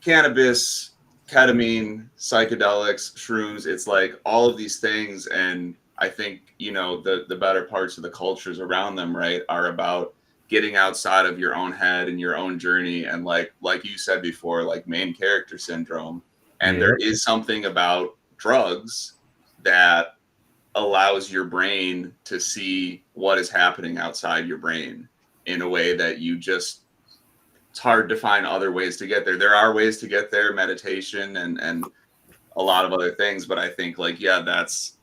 B: cannabis, ketamine, psychedelics, shrooms. It's like all of these things. And I think, the better parts of the cultures around them, right, are about getting outside of your own head and your own journey. And like you said before, like main character syndrome. And there is something about drugs that allows your brain to see what is happening outside your brain in a way that it's hard to find other ways to get there. There are ways to get there, meditation and a lot of other things. But I think that's,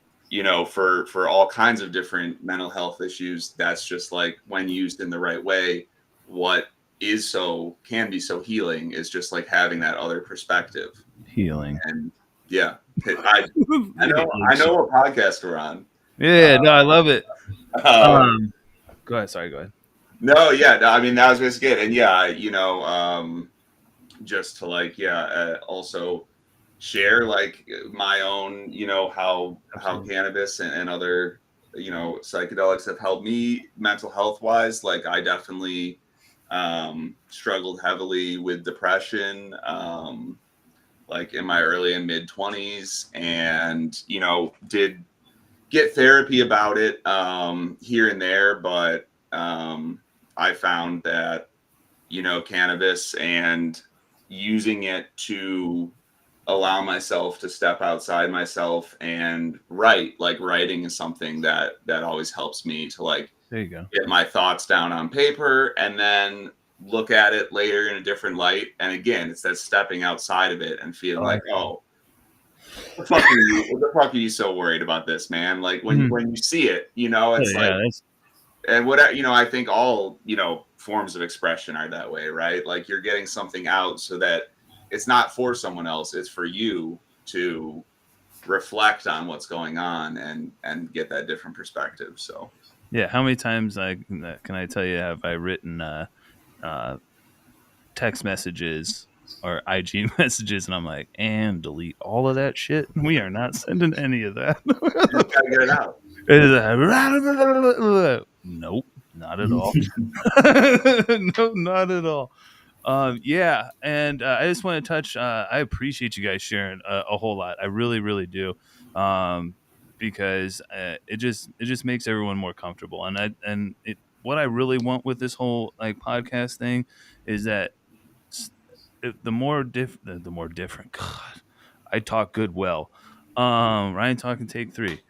B: for all kinds of different mental health issues, that's just like, when used in the right way, what can be so healing is just like having that other perspective.
A: Healing.
B: And yeah, I know what podcast we're on.
A: Yeah, no, I love it. Go ahead. Sorry, go ahead.
B: No, yeah, I mean, that was just good. And yeah, just to also share my own, how cannabis and other, psychedelics have helped me mental health wise. I definitely struggled heavily with depression, in my early and mid 20s, and, did get therapy about it here and there. But I found that, cannabis and using it to allow myself to step outside myself and write. Like writing is something that always helps me to like
A: There you go.
B: get my thoughts down on paper and then look at it later in a different light. And again, it's that stepping outside of it and feeling like, oh, what the fuck are you so worried about this, man? Like when you see it, you know, it's and what, you know, I think all, you know, forms of expression are that way, right? Like you're getting something out so that it's not for someone else, it's for you to reflect on what's going on and get that different perspective. So
A: yeah, how many times can I tell you have I written text messages or IG messages and I'm like, and delete all of that shit? We are not sending any of that.
B: you just gotta get it out.
A: Nope, not at all. No, not at all. Yeah, and I just want to touch. I appreciate you guys sharing a whole lot. I really, really do, because it just makes everyone more comfortable. And what I really want with this whole like podcast thing is that the more different. God, I talk good well. Ryan talking take 3.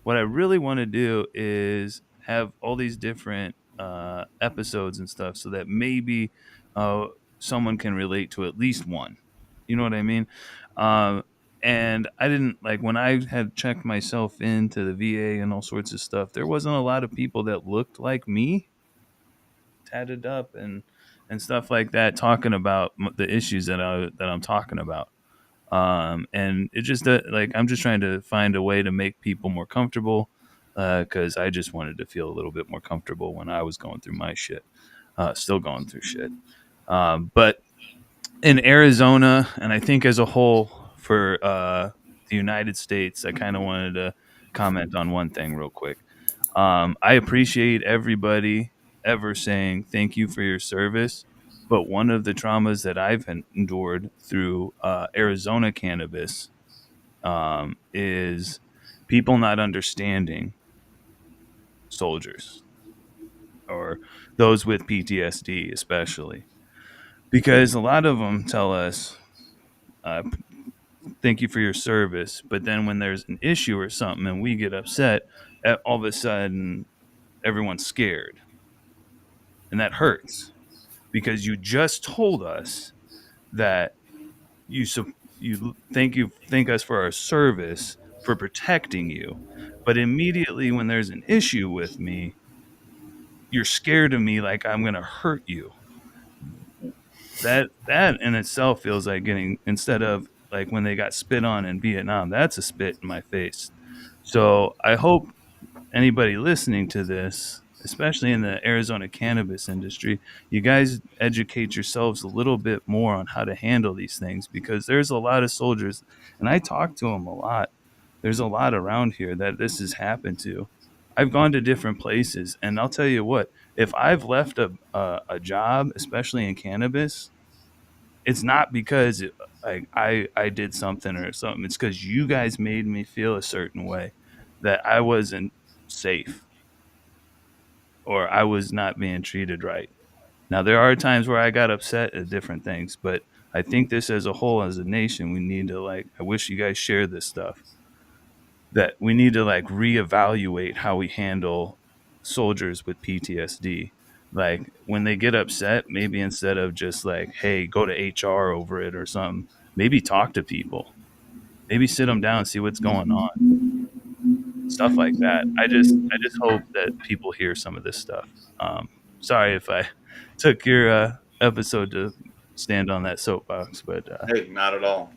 A: What I really want to do is have all these different episodes and stuff so that maybe someone can relate to at least one. You know what I mean? And I didn't like when I had checked myself into the VA and all sorts of stuff, there wasn't a lot of people that looked like me, tatted up and stuff like that, talking about the issues that I'm talking about. And it just like I'm just trying to find a way to make people more comfortable, because I just wanted to feel a little bit more comfortable when I was going through my shit, still going through shit. But in Arizona, and I think as a whole for the United States, I kind of wanted to comment on one thing real quick. I appreciate everybody ever saying thank you for your service. But one of the traumas that I've endured through Arizona cannabis is people not understanding soldiers or those with PTSD, especially. Because a lot of them tell us, thank you for your service. But then when there's an issue or something and we get upset, all of a sudden everyone's scared. And that hurts because you just told us that you thank us for our service for protecting you. But immediately when there's an issue with me, you're scared of me like I'm going to hurt you. That in itself feels like getting, instead of like when they got spit on in Vietnam, that's a spit in my face. So I hope anybody listening to this, especially in the Arizona cannabis industry, you guys educate yourselves a little bit more on how to handle these things, because there's a lot of soldiers, and I talk to them a lot. There's a lot around here that this has happened to. I've gone to different places, and I'll tell you what, if I've left a job, especially in cannabis, it's not because I did something or something. It's because you guys made me feel a certain way, that I wasn't safe or I was not being treated right. Now, there are times where I got upset at different things, but I think this as a whole, as a nation, we need to I wish you guys share this stuff, that we need to reevaluate how we handle soldiers with PTSD. Like when they get upset, maybe instead of just hey, go to HR over it or something, maybe talk to people, maybe sit them down and see what's going on, stuff like that. I just hope that people hear some of this stuff. Sorry if I took your episode to stand on that soapbox, but
B: hey, not at all.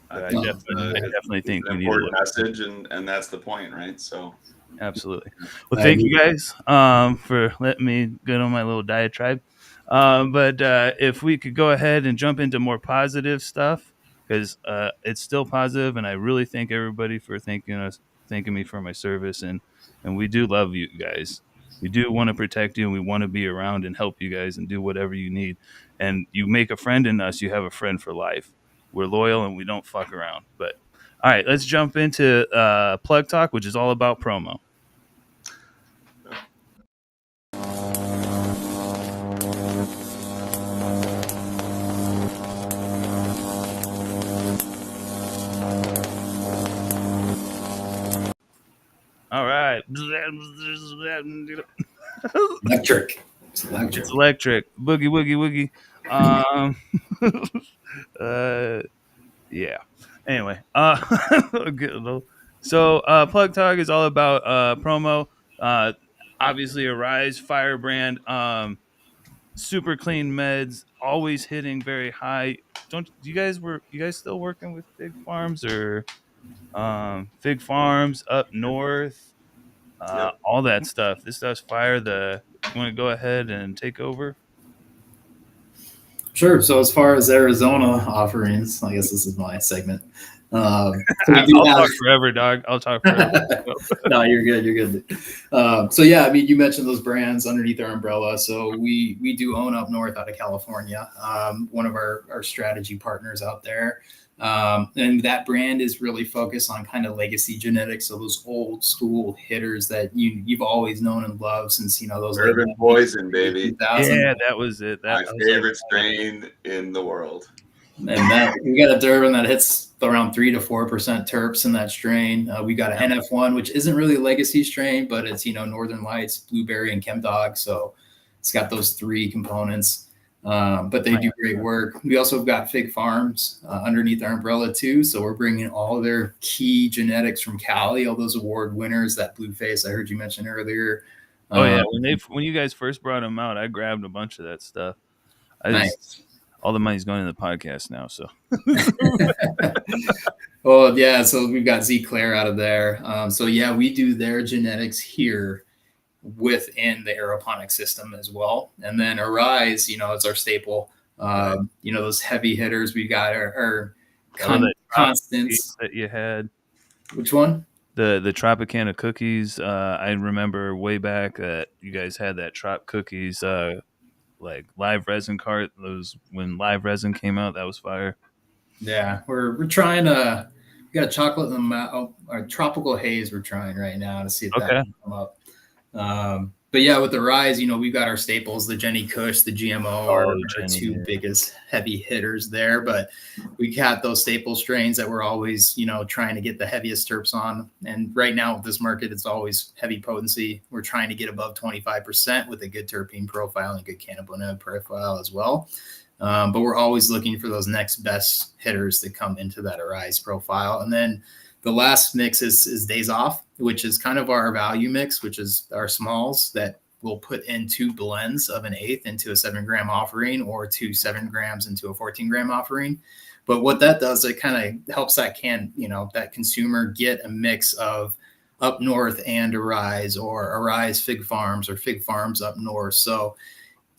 A: I definitely think we need an
B: important message, and that's the point, right? So
A: absolutely. Well, thank you guys for letting me get on my little diatribe. But if we could go ahead and jump into more positive stuff, because it's still positive, and I really thank everybody for thanking me for my service, and we do love you guys. We do want to protect you, and we want to be around and help you guys and do whatever you need. And you make a friend in us, you have a friend for life. We're loyal and we don't fuck around. But all right, let's jump into Plug Talk, which is all about promo. All right.
D: Electric. It's electric.
A: It's electric. Boogie, woogie, woogie. Yeah. Anyway, good. So Plug Talk is all about promo. Uh, obviously, Aeriz firebrand. Super clean meds, always hitting very high. Don't you guys still working with Fig Farms or Fig Farms up north?
B: Yep.
A: All that stuff. This stuff's fire. You want to go ahead and take over?
D: Sure. So as far as Arizona offerings, I guess this is my segment. So we do
A: I'll
D: have...
A: talk forever, dog. I'll talk forever.
D: No, you're good. You're good. So yeah, I mean, you mentioned those brands underneath our umbrella. So we do own Up North out of California, one of our strategy partners out there. And that brand is really focused on kind of legacy genetics. So those old school hitters that you've always known and loved since, those
B: Urban Poison, baby.
A: Yeah, that was it.
B: My favorite strain in the world.
D: And that we got a Durban that hits around 3 to 4% terps in that strain. We got an NF1, which isn't really a legacy strain, but it's Northern Lights, blueberry, and Chemdog. So it's got those three components. But they do great work. We also have got Fig Farms underneath our umbrella too. So we're bringing all of their key genetics from Cali, all those award winners, that blue face I heard you mention earlier.
A: Oh yeah, when you guys first brought them out, I grabbed a bunch of that stuff.
D: Nice.
A: All the money's going to the podcast now. So,
D: well, yeah. So we've got Z Claire out of there. So yeah, we do their genetics here within the aeroponic system as well. And then Aeriz, it's our staple. Those heavy hitters. We got our constants
A: that you had.
D: Which one?
A: The Tropicana cookies. I remember way back that you guys had that Trop cookies. Like live resin cart, those when live resin came out, that was fire.
D: Yeah, we're trying to. We got a chocolate and our tropical haze. We're trying right now to see if that can come up. But yeah, with the Rise, we've got our staples, the Jenny Kush, the GMO are our two biggest heavy hitters there. But we got those staple strains that we're always, trying to get the heaviest terps on. And right now with this market, it's always heavy potency. We're trying to get above 25% with a good terpene profile and good cannabinoid profile as well. But we're always looking for those next best hitters that come into that Aeriz profile. And then the last mix is Daze Off, which is kind of our value mix, which is our smalls that we'll put in 2 blends of an eighth into a 7-gram offering or 2 7 grams into a 14-gram offering. But what that does, it kind of helps that consumer get a mix of Up North and Aeriz, or Aeriz Fig Farms, or Fig Farms Up North. So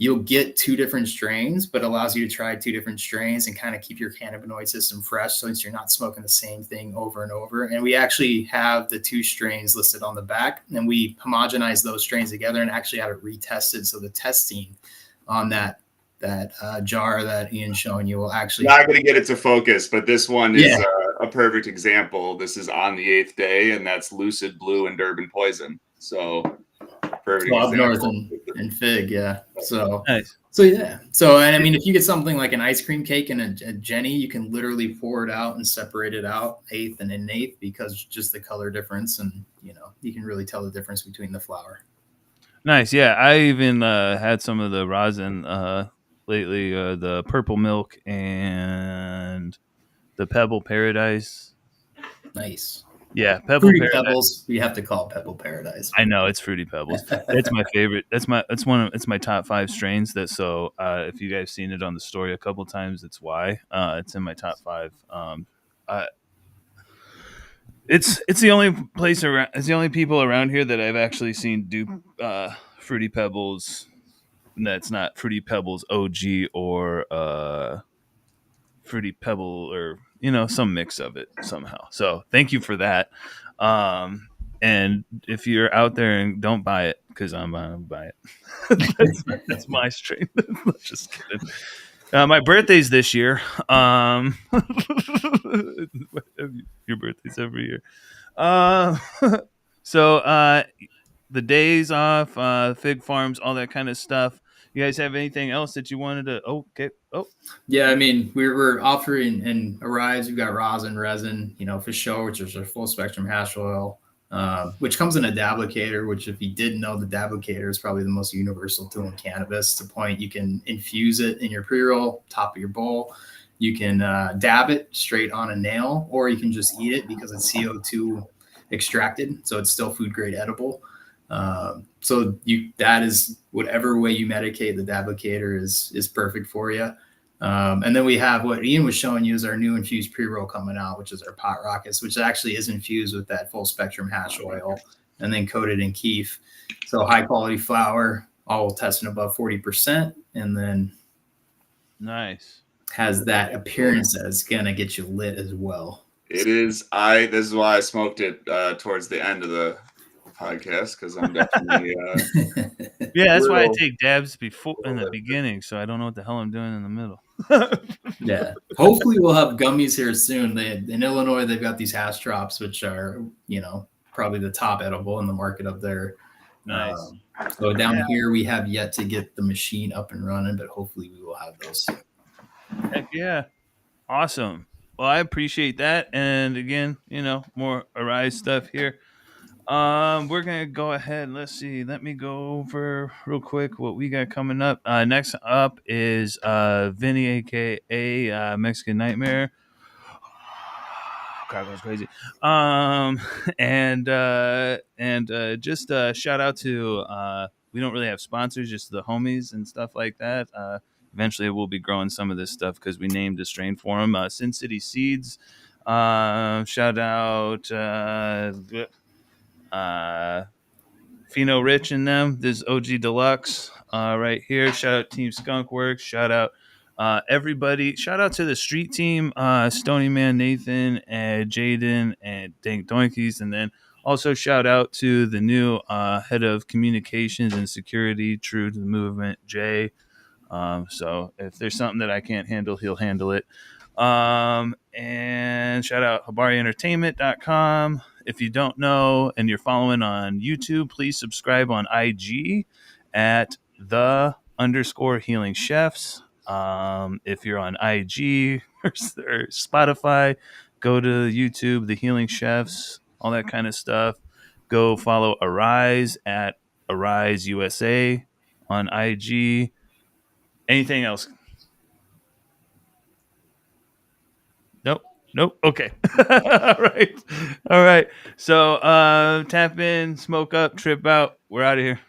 D: you'll get 2 different strains, but allows you to try 2 different strains and kind of keep your cannabinoid system fresh, so you're not smoking the same thing over and over. And we actually have the 2 strains listed on the back, and we homogenize those strains together and actually have it retested. So the testing on that jar that Ian's showing you will actually...
B: Not going to get it to focus, but this one is a perfect example. This is on the 8th day, and that's Lucid Blue and Durban Poison. So...
D: Up North and Fig, yeah. So
A: nice.
D: So yeah. So and I mean, if you get something like an ice cream cake and a Jenny, you can literally pour it out and separate it out eighth and an eighth, because just the color difference, and you can really tell the difference between the flower.
A: Nice, yeah. I even had some of the rosin lately, the purple milk and the Pebble Paradise.
D: Nice.
A: Yeah, Fruity
D: Pebbles. We have to call it Pebble Paradise.
A: I know, it's Fruity Pebbles. It's my favorite. It's my top 5 strains. If you guys seen it on the story a couple times, it's why. It's in my top 5. It's the only place around. It's the only people around here that I've actually seen do Fruity Pebbles. That's not Fruity Pebbles OG or Fruity Pebble, or some mix of it somehow. So thank you for that. And if you're out there and don't buy it, because I'm gonna buy it. that's my strain. Just kidding. My birthday's this year. Your birthday's every year. So the Daze Off, Fig Farms, all that kind of stuff. You guys have anything else that you wanted to? Okay. Oh,
D: yeah. I mean, we're offering in Aeriz. We've got rosin, resin, for show, which is our full spectrum hash oil. which comes in a dablocator, which if you didn't know, the dablocator is probably the most universal tool in cannabis. To the point you can infuse it in your pre-roll, top of your bowl. You can dab it straight on a nail, or you can just eat it because it's CO2 extracted, so it's still food grade edible. So that is whatever way you medicate, the dablocator is perfect for you. And then we have what Ian was showing you is our new infused pre-roll coming out, which is our pot rockets, which actually is infused with that full spectrum hash oil and then coated in keef. So high quality flower, all testing above 40%, and then
A: nice.
D: Has that appearance that's gonna get you lit as well.
B: It is. This is why I smoked it towards the end of the podcast, because I'm definitely
A: yeah, that's why I take dabs before in the beginning, so I don't know what the hell I'm doing in the middle.
D: Yeah, hopefully we'll have gummies here soon. In Illinois, they've got these hash drops, which are probably the top edible in the market up there.
A: Nice.
D: So down here we have yet to get the machine up and running, but hopefully we will have those.
A: Heck yeah, awesome. Well, I appreciate that, and again, more Aeriz stuff here. We're gonna go ahead. Let's see. Let me go over real quick what we got coming up. Next up is Vinny, aka Mexican Nightmare. Crowd goes crazy. And just shout out to we don't really have sponsors, just the homies and stuff like that. Eventually, we'll be growing some of this stuff because we named a strain for them. Sin City Seeds. Shout out. Pheno Rich and them. This is OG Deluxe right here. Shout out Team Skunkworks. Shout out everybody. Shout out to the street team, Stony Man Nathan and Jaden and Dank Doinkies. And then also shout out to the new head of communications and security, true to the movement, Jay. So if there's something that I can't handle, he'll handle it. And shout out HabariEntertainment.com. If you don't know and you're following on YouTube, please subscribe on IG at _healing chefs. If you're on IG or Spotify, go to YouTube, The Healing Chefs, all that kind of stuff. Go follow Aeriz at Aeriz USA on IG. Anything else? Nope. Okay. All right. So tap in, smoke up, trip out. We're out of here.